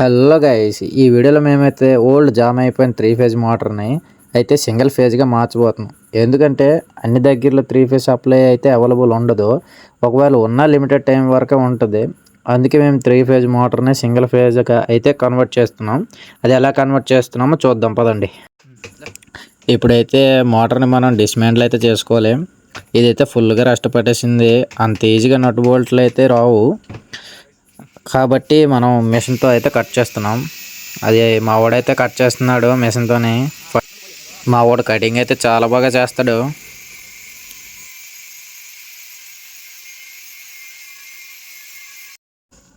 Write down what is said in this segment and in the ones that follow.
Hello guys, ఈ వీడియోలో మేమైతే ఓల్డ్ జామ్ అయిపోయిన 3 ఫేజ్ మోటార్ని అయితే సింగిల్ ఫేజ్గా మార్చబోతున్నాం. ఎందుకంటే అన్ని దగ్గరలో 3 ఫేజ్ సప్లై అయితే అవైలబుల్ ఉండదు. ఒకవేళ ఉన్న లిమిటెడ్ టైం వరకే ఉంటుంది. అందుకే మేము 3 ఫేజ్ మోటార్ని సింగిల్ ఫేజ్గా అయితే కన్వర్ట్ చేస్తున్నాం. అది ఎలా కన్వర్ట్ చేస్తున్నామో చూద్దాం పదండి. ఇప్పుడైతే మోటార్ని మనం డిస్మాంటిల్ అయితే చేసుకోవాలి. ఇదైతే ఫుల్గా రస్ట్ పట్టేసింది. అంత ఈజీగా నట్ బోల్ట్లు అయితే రావు, కాబట్టి మనం మిషన్తో అయితే కట్ చేస్తున్నాం. అది మా వాడైతే కట్ చేస్తున్నాడు మిషన్తోని. మా వాడు కటింగ్ అయితే చాలా బాగా చేస్తాడు.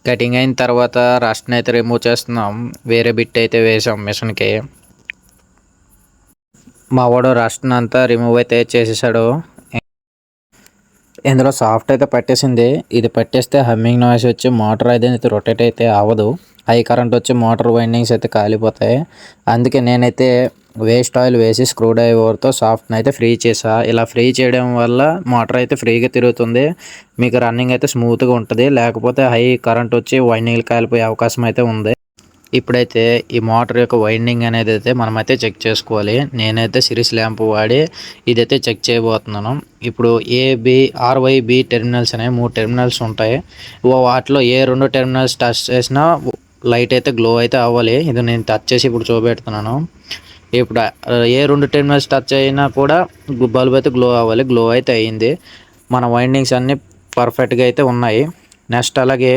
కటింగ్ అయిన తర్వాత రస్ట్ని అయితే రిమూవ్ చేస్తున్నాం. వేరే బిట్ అయితే వేసాం మిషన్కి. మా వాడు రస్ట్ని అంతా రిమూవ్ అయితే చేసేసాడు. ఇందులో సాఫ్ట్ అయితే పట్టేసింది. ఇది పట్టేస్తే హమ్మింగ్ నాయిస్ వచ్చి మోటార్ అయితే రొటేట్ అయితే అవ్వదు. హై కరెంట్ వచ్చి మోటార్ వైండింగ్స్ అయితే కాలిపోతాయి. అందుకే నేనైతే వేస్ట్ ఆయిల్ వేసి స్క్రూ డ్రైవర్తో సాఫ్ట్ని అయితే ఫ్రీ చేసా. ఇలా ఫ్రీ చేయడం వల్ల మోటార్ అయితే ఫ్రీగా తిరుగుతుంది. మీకు రన్నింగ్ అయితే స్మూత్గా ఉంటుంది. లేకపోతే హై కరెంట్ వచ్చి వైండింగ్లు కాలిపోయే అవకాశం అయితే ఉంది. ఇప్పుడైతే ఈ మోటార్ యొక్క వైండింగ్ అనేది అయితే మనమైతే చెక్ చేసుకోవాలి. నేనైతే సిరీస్ ల్యాంప్ వాడి ఇదైతే చెక్ చేయబోతున్నాను. ఇప్పుడు ఏబి ఆర్వైబి టెర్మినల్స్ అనేవి 3 టెర్మినల్స్ ఉంటాయి. వాటిలో ఏ 2 టెర్మినల్స్ టచ్ చేసినా లైట్ అయితే గ్లో అయితే అవ్వాలి. ఇది నేను టచ్ చేసి ఇప్పుడు చూపెడుతున్నాను. ఇప్పుడు ఏ 2 టెర్మినల్స్ టచ్ అయినా కూడా బల్బ్ అయితే గ్లో అవ్వాలి. గ్లో అయితే అయ్యింది. మన వైండింగ్స్ అన్నీ పర్ఫెక్ట్గా అయితే ఉన్నాయి. నెక్స్ట్ అలాగే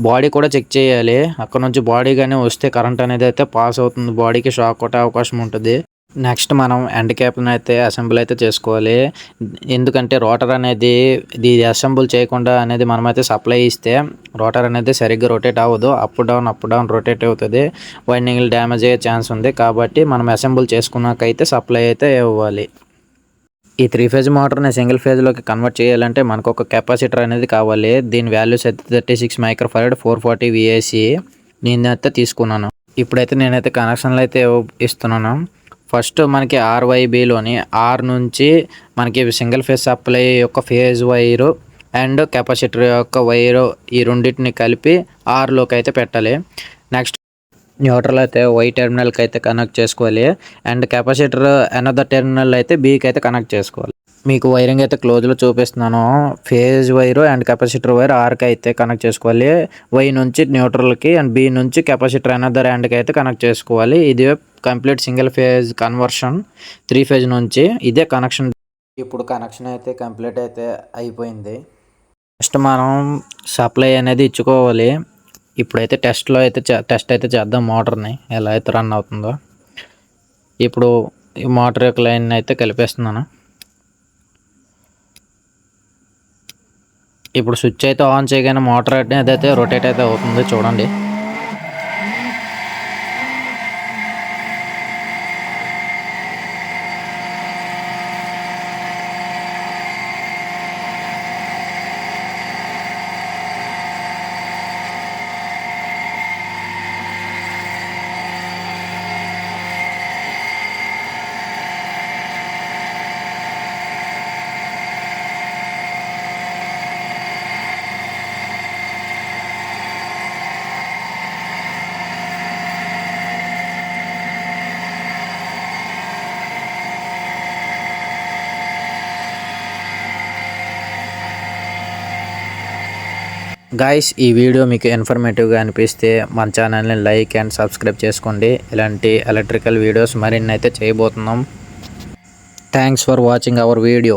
బాడీ కూడా చెక్ చేయాలి. అక్కడ నుంచి బాడీ కానీ వస్తే కరెంట్ అనేది అయితే పాస్ అవుతుంది. బాడీకి షాక్ కొట్టే అవకాశం ఉంటుంది. నెక్స్ట్ మనం ఎండ్ క్యాప్ని అయితే అసెంబుల్ అయితే చేసుకోవాలి. ఎందుకంటే రోటర్ అనేది ఇది అసెంబుల్ చేయకుండా అనేది మనమైతే సప్లై ఇస్తే రోటర్ అనేది సరిగ్గా రొటేట్ అవ్వదు. అప్ డౌన్ రొటేట్ అవుతుంది. వైండింగ్లు డ్యామేజ్ అయ్యే ఛాన్స్ ఉంది. కాబట్టి మనం అసెంబుల్ చేసుకున్నాకైతే సప్లై అయితే ఇవ్వాలి. ఈ 3 ఫేజ్ మోటార్ని సింగిల్ ఫేజ్లోకి కన్వర్ట్ చేయాలంటే మనకు ఒక కెపాసిటర్ అనేది కావాలి. దీని వాల్యూస్ అయితే 36 మైక్రోఫారడ్ 440 విఏసి నేనైతే తీసుకున్నాను. ఇప్పుడైతే నేనైతే కనెక్షన్లు అయితే ఇస్తున్నాను. ఫస్ట్ మనకి ఆర్వైబిలోని ఆర్ నుంచి మనకి సింగిల్ ఫేజ్ సప్లై యొక్క ఫేజ్ వైరు అండ్ కెపాసిటర్ యొక్క వైరు ఈ రెండింటిని కలిపి ఆర్లోకి అయితే పెట్టాలి. నెక్స్ట్ న్యూట్రల్ అయితే వై టెర్మినల్కి అయితే కనెక్ట్ చేసుకోవాలి. అండ్ కెపాసిటర్ అనదర్ టెర్మినల్ అయితే బీకి అయితే కనెక్ట్ చేసుకోవాలి. మీకు వైరింగ్ అయితే క్లోజ్లో చూపిస్తున్నాను. Phase wire and capacitor wire ఆర్కి అయితే కనెక్ట్ చేసుకోవాలి. వై నుంచి న్యూట్రల్కి అండ్ బి నుంచి కెపాసిటర్ అనదర్ ఎండ్కి అయితే కనెక్ట్ చేసుకోవాలి. ఇది complete single phase conversion 3 phase నుంచి ఇదే కనెక్షన్. ఇప్పుడు కనెక్షన్ అయితే కంప్లీట్ అయితే అయిపోయింది. నెక్స్ట్ మనం సప్లై అనేది ఇచ్చుకోవాలి. ఇప్పుడైతే టెస్ట్ అయితే చేద్దాం మోటార్ని ఎలా అయితే రన్ అవుతుందో. ఇప్పుడు ఈ మోటార్ యొక్క లైన్ అయితే కలిపేస్తున్నాను. ఇప్పుడు స్విచ్ అయితే ఆన్ చేయగానే మోటార్ అయితే రొటేట్ అయితే అవుతుంది. చూడండి. గాయస్, ఈ వీడియో మీకు ఇన్ఫర్మేటివ్గా అనిపిస్తే మన ఛానల్ని లైక్ అండ్ సబ్స్క్రైబ్ చేసుకోండి. ఇలాంటి ఎలక్ట్రికల్ వీడియోస్ మరిన్ని అయితే చేయబోతున్నాం. Thanks for watching our video.